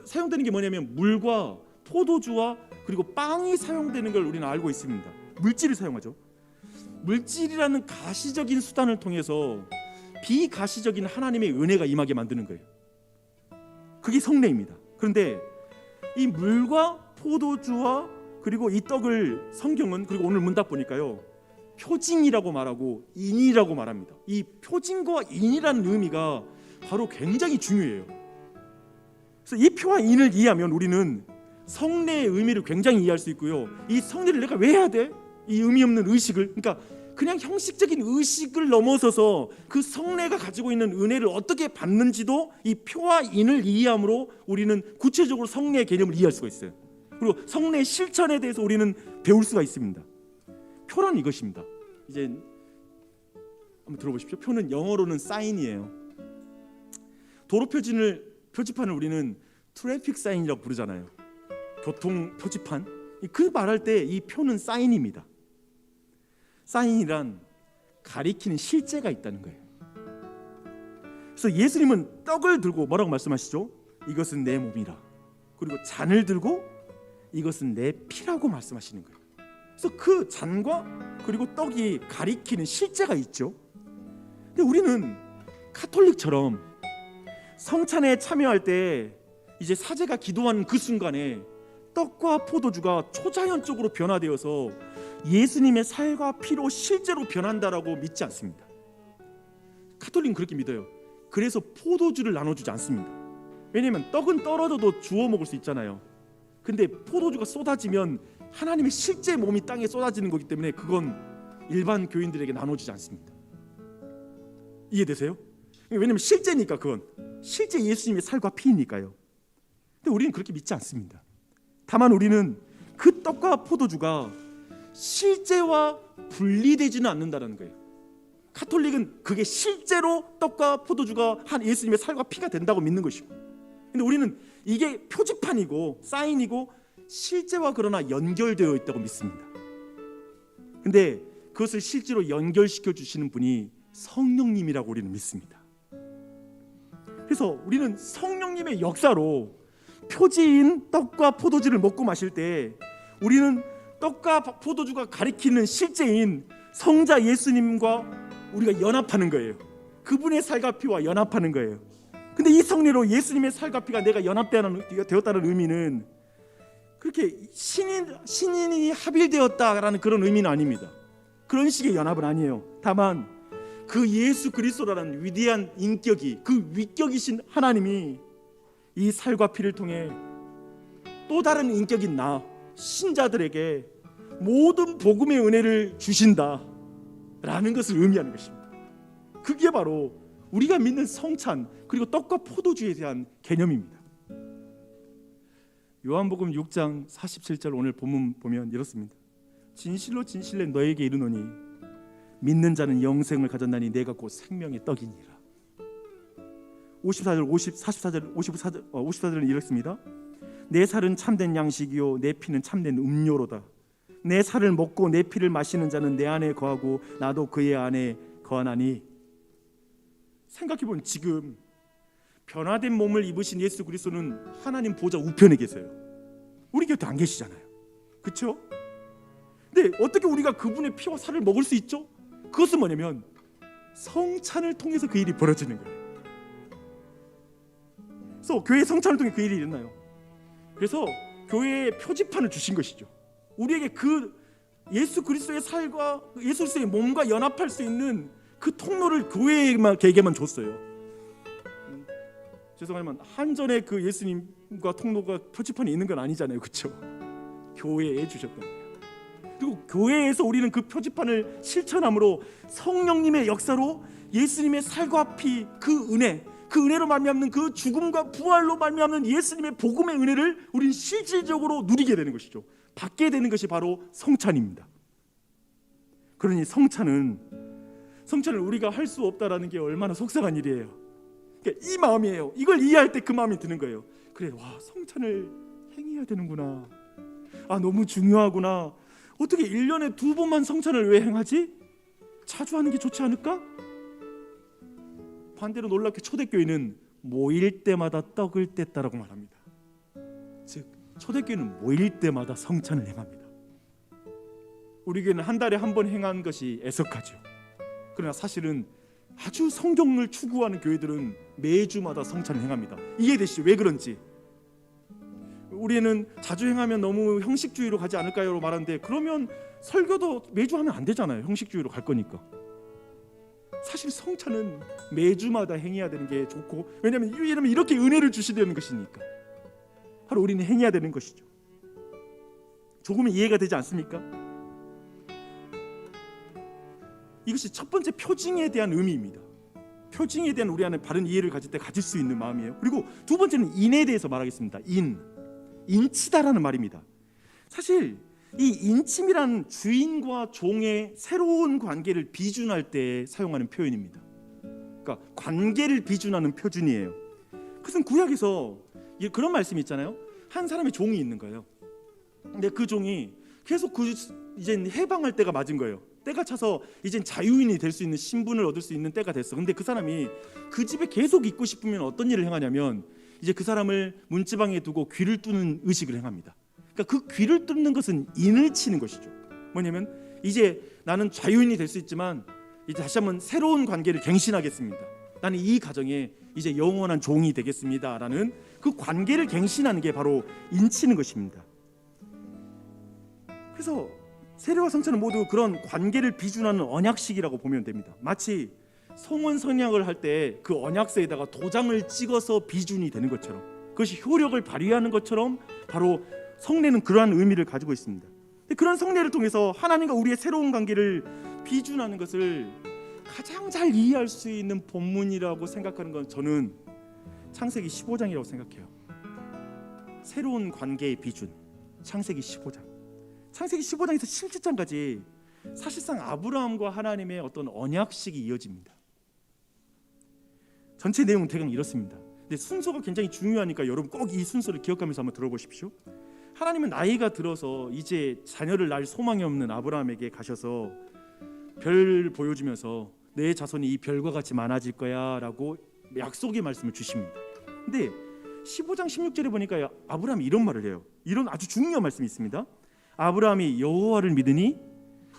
사용되는 게 뭐냐면 물과 포도주와 그리고 빵이 사용되는 걸 우리는 알고 있습니다. 물질을 사용하죠. 물질이라는 가시적인 수단을 통해서 비가시적인 하나님의 은혜가 임하게 만드는 거예요. 그게 성례입니다. 그런데 이 물과 포도주와 그리고 이 떡을 성경은, 그리고 오늘 문답 보니까요, 표징이라고 말하고 인이라고 말합니다. 이 표징과 인이라는 의미가 바로 굉장히 중요해요. 그래서 이 표와 인을 이해하면 우리는 성례의 의미를 굉장히 이해할 수 있고요. 이 성례를 내가 왜 해야 돼? 이 의미 없는 의식을, 그러니까 그냥 형식적인 의식을 넘어서서 그 성례가 가지고 있는 은혜를 어떻게 받는지도 이 표와 인을 이해함으로 우리는 구체적으로 성례의 개념을 이해할 수가 있어요. 그리고 성례의 실천에 대해서 우리는 배울 수가 있습니다. 표란 이것입니다. 이제 한번 들어보십시오. 표는 영어로는 사인이에요. 도로 표지판을 우리는 트래픽 사인이라고 부르잖아요. 교통 표지판. 그 말할 때 이 표는 사인입니다. 사인이란 가리키는 실제가 있다는 거예요. 그래서 예수님은 떡을 들고 뭐라고 말씀하시죠? 이것은 내 몸이라. 그리고 잔을 들고 이것은 내 피라고 말씀하시는 거예요. 그래서 그 잔과 그리고 떡이 가리키는 실제가 있죠. 근데 우리는 카톨릭처럼 성찬에 참여할 때 이제 사제가 기도하는 그 순간에 떡과 포도주가 초자연적으로 변화되어서 예수님의 살과 피로 실제로 변한다라고 믿지 않습니다. 카톨릭은 그렇게 믿어요. 그래서 포도주를 나눠주지 않습니다. 왜냐하면 떡은 떨어져도 주워 먹을 수 있잖아요. 근데 포도주가 쏟아지면 하나님의 실제 몸이 땅에 쏟아지는 거기 때문에 그건 일반 교인들에게 나눠주지 않습니다. 이해되세요? 왜냐하면 실제니까, 그건 실제 예수님의 살과 피니까요. 근데 우리는 그렇게 믿지 않습니다. 다만 우리는 그 떡과 포도주가 실제와 분리되지는 않는다는 거예요. 카톨릭은 그게 실제로 떡과 포도주가 한 예수님의 살과 피가 된다고 믿는 것이고, 근데 우리는 이게 표지판이고 사인이고 실제와 그러나 연결되어 있다고 믿습니다. 근데 그것을 실제로 연결시켜 주시는 분이 성령님이라고 우리는 믿습니다. 그래서 우리는 성령님의 역사로 표지인 떡과 포도주를 먹고 마실 때 우리는 떡과 포도주가 가리키는 실제인 성자 예수님과 우리가 연합하는 거예요. 그분의 살과 피와 연합하는 거예요. 근데 이 성례로 예수님의 살과 피가 내가 연합되었다는 의미는 그렇게 신인이 합일되었다라는 그런 의미는 아닙니다. 그런 식의 연합은 아니에요. 다만 그 예수 그리스도라는 위대한 인격이, 그 위격이신 하나님이 이 살과 피를 통해 또 다른 인격인 나 신자들에게 모든 복음의 은혜를 주신다라는 것을 의미하는 것입니다. 그게 바로 우리가 믿는 성찬 그리고 떡과 포도주에 대한 개념입니다. 요한복음 6장 47절 오늘 본문 보면 이렇습니다. 진실로 진실로 너에게 이르노니 믿는 자는 영생을 가졌나니 내가 곧 생명의 떡이니라. 54절은 이렇습니다. 내 살은 참된 양식이요 내 피는 참된 음료로다. 내 살을 먹고 내 피를 마시는 자는 내 안에 거하고 나도 그의 안에 거하나니. 생각해보면 지금 변화된 몸을 입으신 예수 그리스도는 하나님 보좌 우편에 계세요. 우리 곁에 안 계시잖아요. 그렇죠? 근데 어떻게 우리가 그분의 피와 살을 먹을 수 있죠? 그것은 뭐냐면 성찬을 통해서 그 일이 벌어지는 거예요. 그래서 교회 성찬을 통해 그 일이 일어나요. 그래서 교회에 표지판을 주신 것이죠. 우리에게 그 예수 그리스도의 살과 예수 그리스도의 몸과 연합할 수 있는 그 통로를 교회에게만 줬어요. 죄송하지만 한전에 그 예수님과 통로가 표지판이 있는 건 아니잖아요. 그렇죠? 교회에 주셨던 거예요. 그리고 교회에서 우리는 그 표지판을 실천함으로 성령님의 역사로 예수님의 살과 피, 그 은혜로 말미암는 그 죽음과 부활로 말미암는 예수님의 복음의 은혜를 우리는 실질적으로 누리게 되는 것이죠. 받게 되는 것이 바로 성찬입니다. 그러니 성찬을 우리가 할 수 없다라는 게 얼마나 속상한 일이에요. 그러니까 이 마음이에요. 이걸 이해할 때 그 마음이 드는 거예요. 그래, 와, 성찬을 행해야 되는구나. 아, 너무 중요하구나. 어떻게 1년에 2번만 성찬을 왜 행하지? 자주 하는 게 좋지 않을까? 반대로 놀랍게 초대교회는 모일 때마다 떡을 뗐다라고 말합니다. 즉 초대교회는 모일 때마다 성찬을 행합니다. 우리 교회는 한 달에 한 번 행한 것이 애석하죠. 그러나 사실은 아주 성경을 추구하는 교회들은 매주마다 성찬을 행합니다. 이해되시죠? 왜 그런지. 우리는 자주 행하면 너무 형식주의로 가지 않을까요? 말하는데 그러면 설교도 매주 하면 안 되잖아요. 형식주의로 갈 거니까. 사실 성찬은 매주마다 행해야 되는 게 좋고, 왜냐하면 이렇게 은혜를 주시려는 것이니까. 바로 우리는 행해야 되는 것이죠. 조금은 이해가 되지 않습니까? 이것이 첫 번째 표징에 대한 의미입니다. 표징에 대한 우리 안에 바른 이해를 가질 때 가질 수 있는 마음이에요. 그리고 두 번째는 인에 대해서 말하겠습니다. 인치다라는 말입니다. 사실 이 인침이라는 주인과 종의 새로운 관계를 비준할 때 사용하는 표현입니다. 그러니까 관계를 비준하는 표준이에요. 그것은 구약에서 그런 말씀이 있잖아요. 한 사람의 종이 있는 거예요. 근데 그 종이 계속 이제 해방할 때가 맞은 거예요. 때가 차서 이젠 자유인이 될 수 있는 신분을 얻을 수 있는 때가 됐어. 근데 그 사람이 그 집에 계속 있고 싶으면 어떤 일을 행하냐면 이제 그 사람을 문지방에 두고 귀를 뚫는 의식을 행합니다. 그러니까 그 귀를 뚫는 것은 인을 치는 것이죠. 뭐냐면 이제 나는 자유인이 될 수 있지만 이제 다시 한번 새로운 관계를 갱신하겠습니다. 나는 이 가정에 이제 영원한 종이 되겠습니다라는 그 관계를 갱신하는 게 바로 인치는 것입니다. 그래서 세례와 성찬은 모두 그런 관계를 비준하는 언약식이라고 보면 됩니다. 마치 성원 성약을 할 때 그 언약서에다가 도장을 찍어서 비준이 되는 것처럼, 그것이 효력을 발휘하는 것처럼 바로 성례는 그러한 의미를 가지고 있습니다. 그런 성례를 통해서 하나님과 우리의 새로운 관계를 비준하는 것을 가장 잘 이해할 수 있는 본문이라고 생각하는 건 저는 창세기 15장이라고 생각해요. 새로운 관계의 비준, 창세기 15장. 창세기 15장에서 17장까지 사실상 아브라함과 하나님의 어떤 언약식이 이어집니다. 전체 내용은 대강 이렇습니다. 근데 순서가 굉장히 중요하니까 여러분 꼭 이 순서를 기억하면서 한번 들어보십시오. 하나님은 나이가 들어서 이제 자녀를 낳을 소망이 없는 아브라함에게 가셔서 별 보여주면서 내 자손이 이 별과 같이 많아질 거야 라고 약속의 말씀을 주십니다. 근데 15장 16절에 보니까 아브라함이 이런 말을 해요. 이런 아주 중요한 말씀이 있습니다. 아브라함이 여호와를 믿으니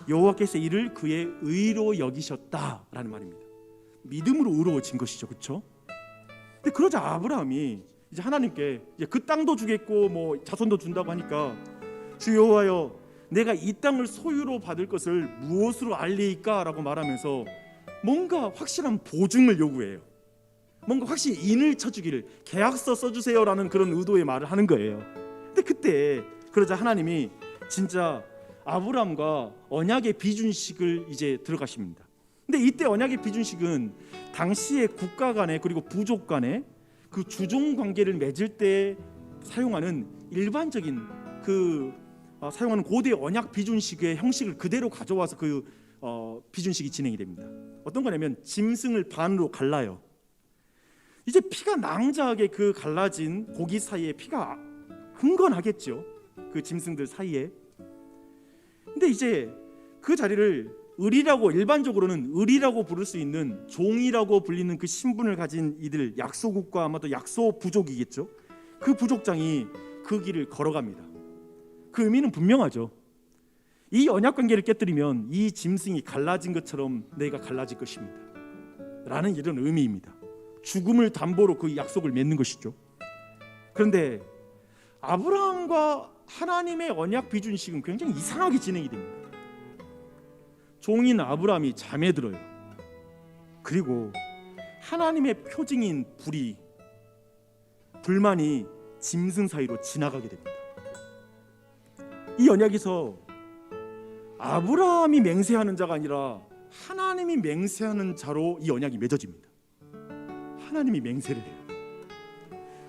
여호와께서 이를 그의 의로 여기셨다라는 말입니다. 믿음으로 의로워진 것이죠, 그렇죠? 근데 그러자 아브라함이 이제 하나님께 이제 그 땅도 주겠고 뭐 자손도 준다고 하니까 주 여호와여, 내가 이 땅을 소유로 받을 것을 무엇으로 알리이까라고 말하면서 뭔가 확실한 보증을 요구해요. 뭔가 확실히 인을 쳐주기를, 계약서 써주세요라는 그런 의도의 말을 하는 거예요. 근데 그때 그러자 하나님이 진짜 아브라함과 언약의 비준식을 이제 들어가십니다. 근데 이때 언약의 비준식은 당시의 국가 간에 그리고 부족 간에 그 주종 관계를 맺을 때 사용하는 일반적인 사용하는 고대 언약 비준식의 형식을 그대로 가져와서 비준식이 진행이 됩니다. 어떤 거냐면 짐승을 반으로 갈라요. 이제 피가 낭자하게 그 갈라진 고기 사이에 피가 흥건하겠죠. 그 짐승들 사이에. 근데 이제 그 자리를 을이라고, 일반적으로는 을이라고 부를 수 있는 종이라고 불리는 그 신분을 가진 이들, 약소국과 아마도 약소 부족이겠죠. 그 부족장이 그 길을 걸어갑니다. 그 의미는 분명하죠. 이 언약 관계를 깨뜨리면 이 짐승이 갈라진 것처럼 내가 갈라질 것입니다 라는 이런 의미입니다. 죽음을 담보로 그 약속을 맺는 것이죠. 그런데 아브라함과 하나님의 언약 비준식은 굉장히 이상하게 진행이 됩니다. 종인 아브라함이 잠에 들어요. 그리고 하나님의 표징인 불만이 짐승 사이로 지나가게 됩니다. 이 언약에서 아브라함이 맹세하는 자가 아니라 하나님이 맹세하는 자로 이 언약이 맺어집니다. 하나님이 맹세를 해요.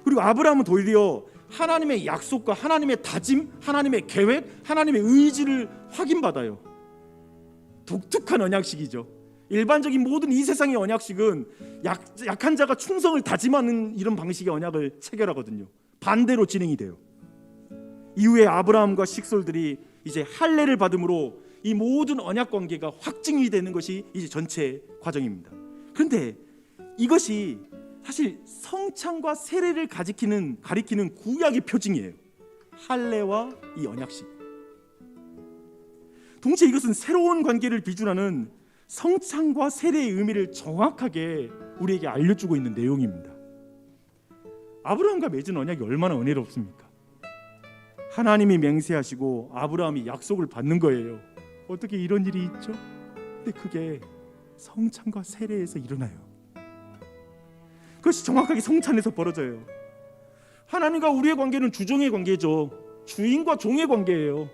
그리고 아브라함은 도리어 하나님의 약속과 하나님의 다짐, 하나님의 계획, 하나님의 의지를 확인받아요. 독특한 언약식이죠. 일반적인 모든 이 세상의 언약식은 약한 자가 충성을 다짐하는 이런 방식의 언약을 체결하거든요. 반대로 진행이 돼요. 이후에 아브라함과 식솔들이 이제 할례를 받음으로 이 모든 언약 관계가 확증이 되는 것이 이제 전체 과정입니다. 그런데 이것이 사실 성찬과 세례를 가리키는 구약의 표징이에요. 할례와 이 언약식. 동시에 이것은 새로운 관계를 비준하는 성찬과 세례의 의미를 정확하게 우리에게 알려주고 있는 내용입니다. 아브라함과 맺은 언약이 얼마나 은혜롭습니까? 하나님이 맹세하시고 아브라함이 약속을 받는 거예요. 어떻게 이런 일이 있죠? 근데 그게 성찬과 세례에서 일어나요. 그것이 정확하게 성찬에서 벌어져요. 하나님과 우리의 관계는 주종의 관계죠. 주인과 종의 관계예요.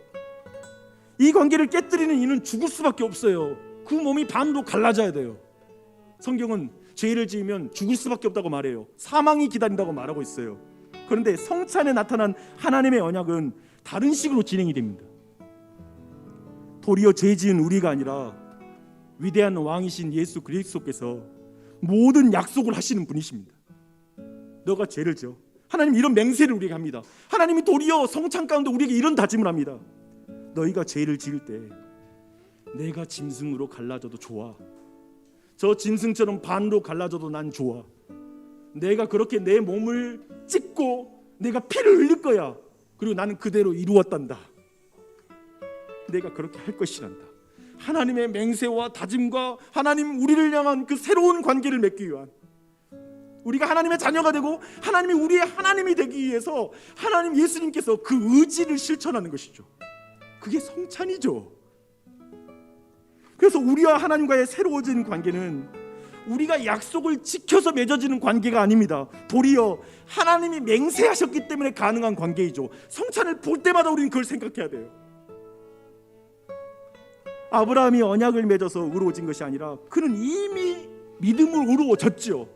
이 관계를 깨뜨리는 이는 죽을 수밖에 없어요. 그 몸이 반으로 갈라져야 돼요. 성경은 죄를 지으면 죽을 수밖에 없다고 말해요. 사망이 기다린다고 말하고 있어요. 그런데 성찬에 나타난 하나님의 언약은 다른 식으로 진행이 됩니다. 도리어 죄 지은 우리가 아니라 위대한 왕이신 예수 그리스도께서 모든 약속을 하시는 분이십니다. 너가 죄를 지어. 하나님 이런 맹세를 우리에게 합니다. 하나님이 도리어 성찬 가운데 우리에게 이런 다짐을 합니다. 너희가 죄를 지을 때 내가 짐승으로 갈라져도 좋아. 저 짐승처럼 반으로 갈라져도 난 좋아. 내가 그렇게 내 몸을 찢고 내가 피를 흘릴 거야. 그리고 나는 그대로 이루었단다. 내가 그렇게 할 것이란다. 하나님의 맹세와 다짐과 하나님 우리를 향한 그 새로운 관계를 맺기 위한, 우리가 하나님의 자녀가 되고 하나님이 우리의 하나님이 되기 위해서 하나님 예수님께서 그 의지를 실천하는 것이죠. 그게 성찬이죠. 그래서 우리와 하나님과의 새로워진 관계는 우리가 약속을 지켜서 맺어지는 관계가 아닙니다. 도리어 하나님이 맹세하셨기 때문에 가능한 관계이죠. 성찬을 볼 때마다 우리는 그걸 생각해야 돼요. 아브라함이 언약을 맺어서 의로워진 것이 아니라 그는 이미 믿음으로 의로워졌죠.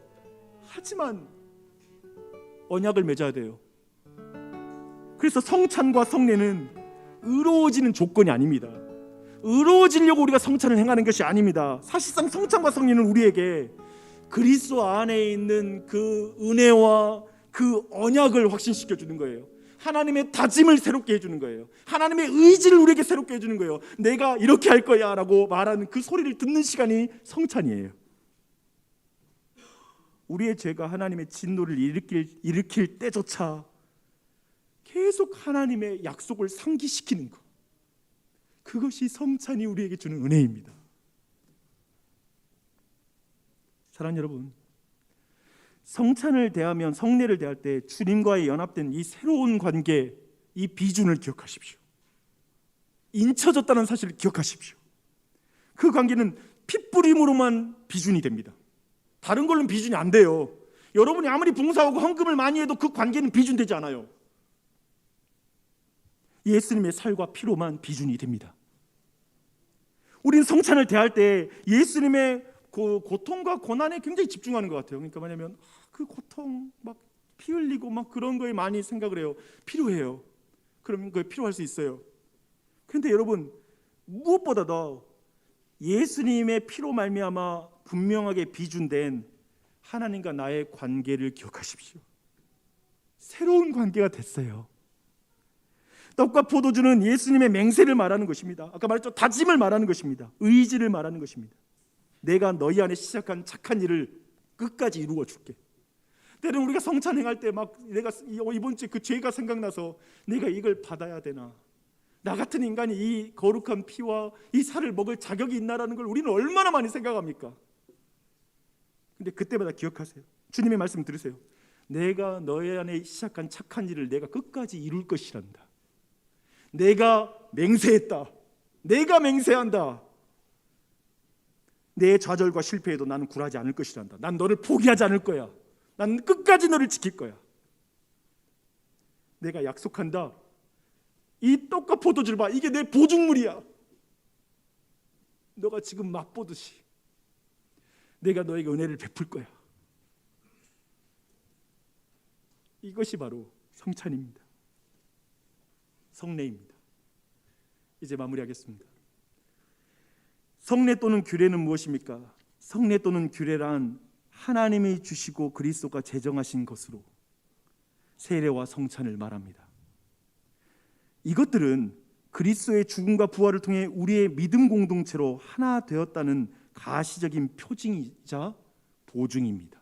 하지만 언약을 맺어야 돼요. 그래서 성찬과 성례는 의로워지는 조건이 아닙니다. 의로워지려고 우리가 성찬을 행하는 것이 아닙니다. 사실상 성찬과 성례는 우리에게 그리스도 안에 있는 그 은혜와 그 언약을 확신시켜 주는 거예요. 하나님의 다짐을 새롭게 해주는 거예요. 하나님의 의지를 우리에게 새롭게 해주는 거예요. 내가 이렇게 할 거야 라고 말하는 그 소리를 듣는 시간이 성찬이에요. 우리의 죄가 하나님의 진노를 일으킬 때조차 계속 하나님의 약속을 상기시키는 것, 그것이 성찬이 우리에게 주는 은혜입니다. 사랑하는 여러분, 성찬을 대하면, 성례를 대할 때 주님과의 연합된 이 새로운 관계, 이 비준을 기억하십시오. 인쳐졌다는 사실을 기억하십시오. 그 관계는 핏부림으로만 비준이 됩니다. 다른 걸로는 비준이 안 돼요. 여러분이 아무리 봉사하고 헌금을 많이 해도 그 관계는 비준되지 않아요. 예수님의 살과 피로만 비준이 됩니다. 우리는 성찬을 대할 때 예수님의 그 고통과 고난에 굉장히 집중하는 것 같아요. 그러니까 뭐냐면 그 고통, 막 피 흘리고 막 그런 거에 많이 생각을 해요. 필요해요. 그럼 그게 필요할 수 있어요. 그런데 여러분, 무엇보다도 예수님의 피로 말미암아 분명하게 비준된 하나님과 나의 관계를 기억하십시오. 새로운 관계가 됐어요. 떡과 포도주는 예수님의 맹세를 말하는 것입니다. 아까 말했죠, 다짐을 말하는 것입니다. 의지를 말하는 것입니다. 내가 너희 안에 시작한 착한 일을 끝까지 이루어 줄게. 때로는 우리가 성찬 행할 때 막 내가 이번 주에 그 죄가 생각나서 내가 이걸 받아야 되나, 나 같은 인간이 이 거룩한 피와 이 살을 먹을 자격이 있나라는 걸 우리는 얼마나 많이 생각합니까? 근데 그때마다 기억하세요. 주님의 말씀 들으세요. 내가 너희 안에 시작한 착한 일을 내가 끝까지 이룰 것이란다. 내가 맹세했다. 내가 맹세한다. 내 좌절과 실패에도 나는 굴하지 않을 것이란다. 난 너를 포기하지 않을 거야. 난 끝까지 너를 지킬 거야. 내가 약속한다. 이 떡과 포도주를 봐. 이게 내 보증물이야. 너가 지금 맛보듯이 내가 너에게 은혜를 베풀 거야. 이것이 바로 성찬입니다. 성례입니다. 이제 마무리하겠습니다. 성례 또는 규례는 무엇입니까? 성례 또는 규례란 하나님이 주시고 그리스도가 제정하신 것으로 세례와 성찬을 말합니다. 이것들은 그리스도의 죽음과 부활을 통해 우리의 믿음 공동체로 하나 되었다는 가시적인 표징이자 보증입니다.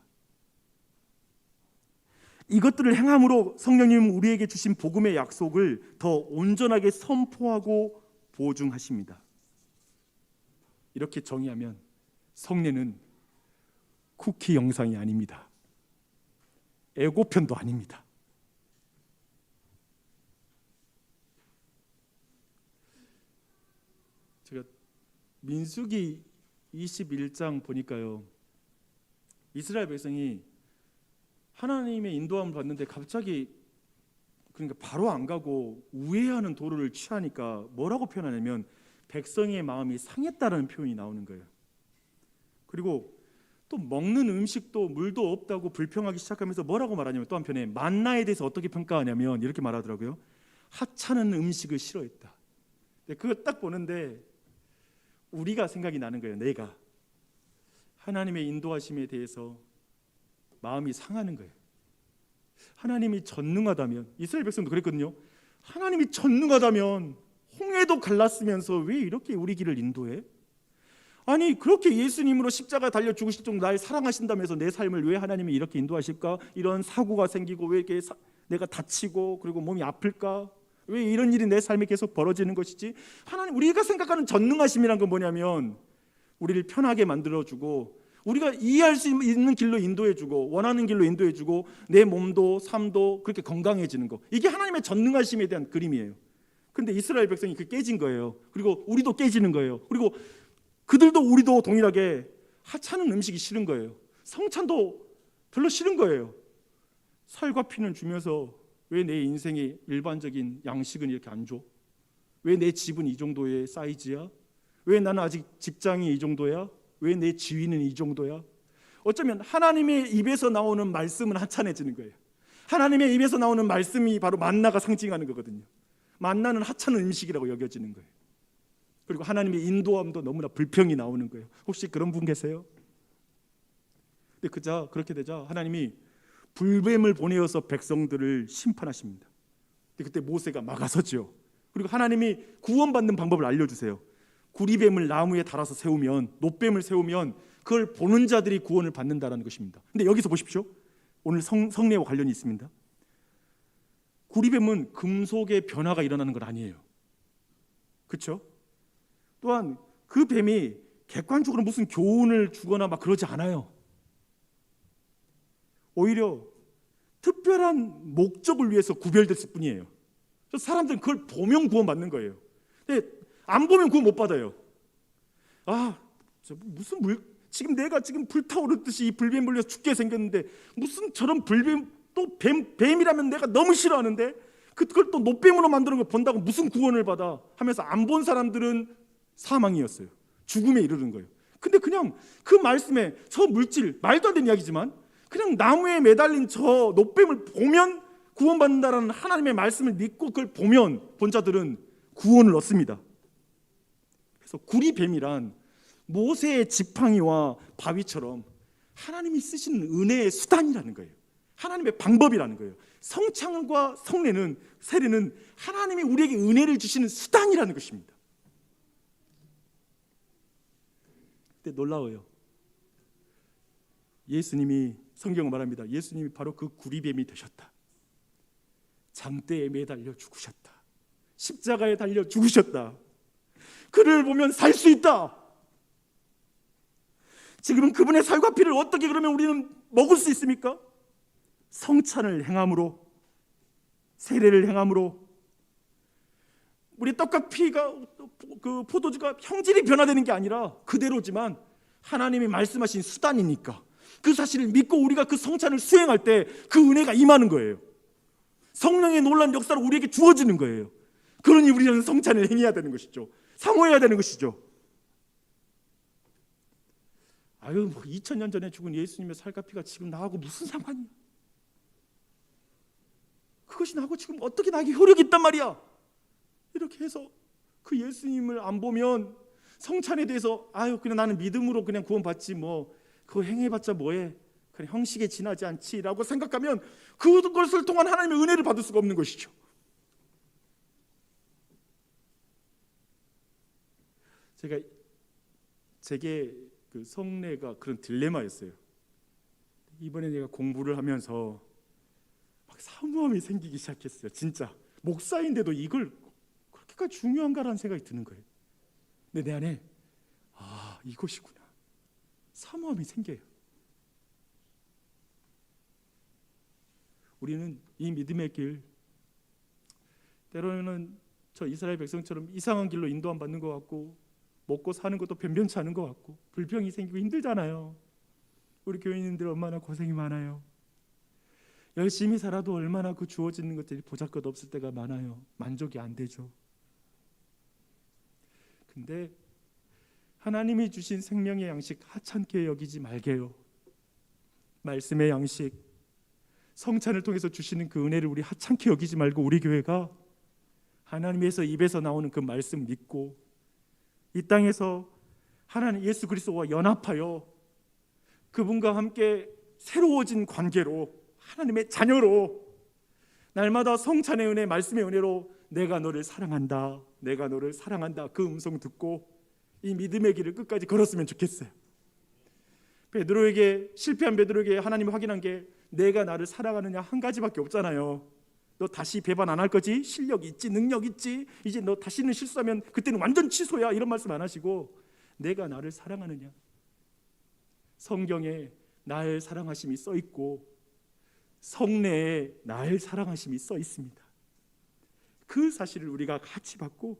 이것들을 행함으로 성령님은 우리에게 주신 복음의 약속을 더 온전하게 선포하고 보증하십니다. 이렇게 정의하면 성례는 쿠키 영상이 아닙니다. 애고편도 아닙니다. 제가 민수기 21장 보니까요, 이스라엘 백성이 하나님의 인도함을 받는데 갑자기, 그러니까 바로 안 가고 우회하는 도로를 취하니까 뭐라고 표현하냐면 백성의 마음이 상했다라는 표현이 나오는 거예요. 그리고 또 먹는 음식도 물도 없다고 불평하기 시작하면서 뭐라고 말하냐면, 또 한편에 만나에 대해서 어떻게 평가하냐면 이렇게 말하더라고요. 하찮은 음식을 싫어했다. 그거 딱 보는데 우리가 생각이 나는 거예요. 내가 하나님의 인도하심에 대해서 마음이 상하는 거예요. 하나님이 전능하다면, 이스라엘 백성도 그랬거든요. 하나님이 전능하다면 홍해도 갈랐으면서 왜 이렇게 우리 길을 인도해? 아니 그렇게 예수님으로 십자가 달려 죽으실 정도 날 사랑하신다면서 내 삶을 왜 하나님이 이렇게 인도하실까? 이런 사고가 생기고 왜 이렇게 내가 다치고 그리고 몸이 아플까? 왜 이런 일이 내 삶에 계속 벌어지는 것이지? 하나님, 우리가 생각하는 전능하심이란 건 뭐냐면 우리를 편하게 만들어주고 우리가 이해할 수 있는 길로 인도해주고 원하는 길로 인도해주고 내 몸도 삶도 그렇게 건강해지는 거, 이게 하나님의 전능하심에 대한 그림이에요. 근데 이스라엘 백성이 그 깨진 거예요. 그리고 우리도 깨지는 거예요. 그리고 그들도 우리도 동일하게 하찮은 음식이 싫은 거예요. 성찬도 별로 싫은 거예요. 살과 피는 주면서 왜 내 인생의 일반적인 양식은 이렇게 안 줘? 왜 내 집은 이 정도의 사이즈야? 왜 나는 아직 직장이 이 정도야? 왜 내 지위는 이 정도야? 어쩌면 하나님의 입에서 나오는 말씀은 하찮아지는 거예요. 하나님의 입에서 나오는 말씀이 바로 만나가 상징하는 거거든요. 만나는 하찮은 음식이라고 여겨지는 거예요. 그리고 하나님의 인도함도 너무나 불평이 나오는 거예요. 혹시 그런 분 계세요? 근데 그렇게 되자 하나님이 불뱀을 보내어서 백성들을 심판하십니다. 근데 그때 모세가 막아서죠. 그리고 하나님이 구원받는 방법을 알려주세요. 구리뱀을 나무에 달아서 세우면, 놋뱀을 세우면 그걸 보는 자들이 구원을 받는다라는 것입니다. 근데 여기서 보십시오. 오늘 성례와 관련이 있습니다. 구리뱀은 금속의 변화가 일어나는 건 아니에요. 그렇죠? 또한 그 뱀이 객관적으로 무슨 교훈을 주거나 막 그러지 않아요. 오히려 특별한 목적을 위해서 구별됐을 뿐이에요. 그래서 사람들은 그걸 보면 구원받는 거예요. 근데 안 보면 구원 못 받아요. 무슨 지금 내가 지금 불타오르듯이 이 불뱀 물려서 죽게 생겼는데 무슨 저런 불뱀, 또 뱀이라면 내가 너무 싫어하는데 그걸 또 놋뱀으로 만드는 걸 본다고 무슨 구원을 받아 하면서 안 본 사람들은 사망이었어요. 죽음에 이르는 거예요. 근데 그냥 그 말씀에 저 물질, 말도 안 되는 이야기지만 그냥 나무에 매달린 저 놋뱀을 보면 구원받는다라는 하나님의 말씀을 믿고 그걸 보면 본 자들은 구원을 얻습니다. 그래서 구리뱀이란 모세의 지팡이와 바위처럼 하나님이 쓰시는 은혜의 수단이라는 거예요. 하나님의 방법이라는 거예요. 성찬과 세례는 하나님이 우리에게 은혜를 주시는 수단이라는 것입니다. 근데 놀라워요. 예수님이, 성경은 말합니다. 예수님이 바로 그 구리뱀이 되셨다. 장대에 매달려 죽으셨다. 십자가에 달려 죽으셨다. 그를 보면 살 수 있다. 지금은 그분의 살과 피를 어떻게 그러면 우리는 먹을 수 있습니까? 성찬을 행함으로, 세례를 행함으로. 우리 떡과 피가, 그 포도주가 형질이 변화되는 게 아니라 그대로지만 하나님이 말씀하신 수단이니까 그 사실을 믿고 우리가 그 성찬을 수행할 때 그 은혜가 임하는 거예요. 성령의 놀라운 역사로 우리에게 주어지는 거예요. 그러니 우리는 성찬을 행해야 되는 것이죠. 사모해야 되는 것이죠. 2000년 전에 죽은 예수님의 살과 피가 지금 나하고 무슨 상관이야? 그것이 나하고 지금 어떻게 나에게 효력이 있단 말이야? 이렇게 해서 그 예수님을 안 보면 성찬에 대해서 그냥 나는 믿음으로 그냥 구원받지 뭐 그거 행해봤자 뭐해? 그냥 형식에 지나지 않지라고 생각하면 그것을 통한 하나님의 은혜를 받을 수가 없는 것이죠. 제게 그 성례가 그런 딜레마였어요. 이번에 내가 공부를 하면서 막 사모함이 생기기 시작했어요. 진짜 목사인데도 이걸 그렇게까지 중요한가라는 생각이 드는 거예요. 근데 내 안에 이것이구나. 사모함이 생겨요. 우리는 이 믿음의 길, 때로는 저 이스라엘 백성처럼 이상한 길로 인도함 받는 것 같고 먹고 사는 것도 변변치 않은 것 같고 불평이 생기고 힘들잖아요. 우리 교인님들 얼마나 고생이 많아요. 열심히 살아도 얼마나 그 주어지는 것들이 보잘것 없을 때가 많아요. 만족이 안 되죠. 근데 하나님이 주신 생명의 양식 하찮게 여기지 말게요. 말씀의 양식, 성찬을 통해서 주시는 그 은혜를 우리 하찮게 여기지 말고 우리 교회가 하나님에서 입에서 나오는 그 말씀 믿고 이 땅에서 하나님 예수 그리스도와 연합하여 그분과 함께 새로워진 관계로 하나님의 자녀로 날마다 성찬의 은혜, 말씀의 은혜로 내가 너를 사랑한다, 내가 너를 사랑한다 그 음성 듣고 이 믿음의 길을 끝까지 걸었으면 좋겠어요. 베드로에게, 실패한 베드로에게 하나님이 확인한 게 내가 나를 사랑하느냐 한 가지밖에 없잖아요. 너 다시 배반 안 할 거지? 실력 있지, 능력 있지? 이제 너 다시는 실수하면 그때는 완전 취소야. 이런 말씀 안 하시고 내가 나를 사랑하느냐. 성경에 날 사랑하심이 써 있고 성례에 날 사랑하심이 써 있습니다. 그 사실을 우리가 같이 받고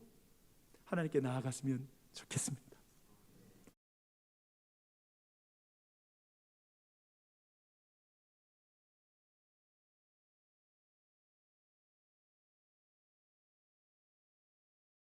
하나님께 나아갔으면 좋겠습니다.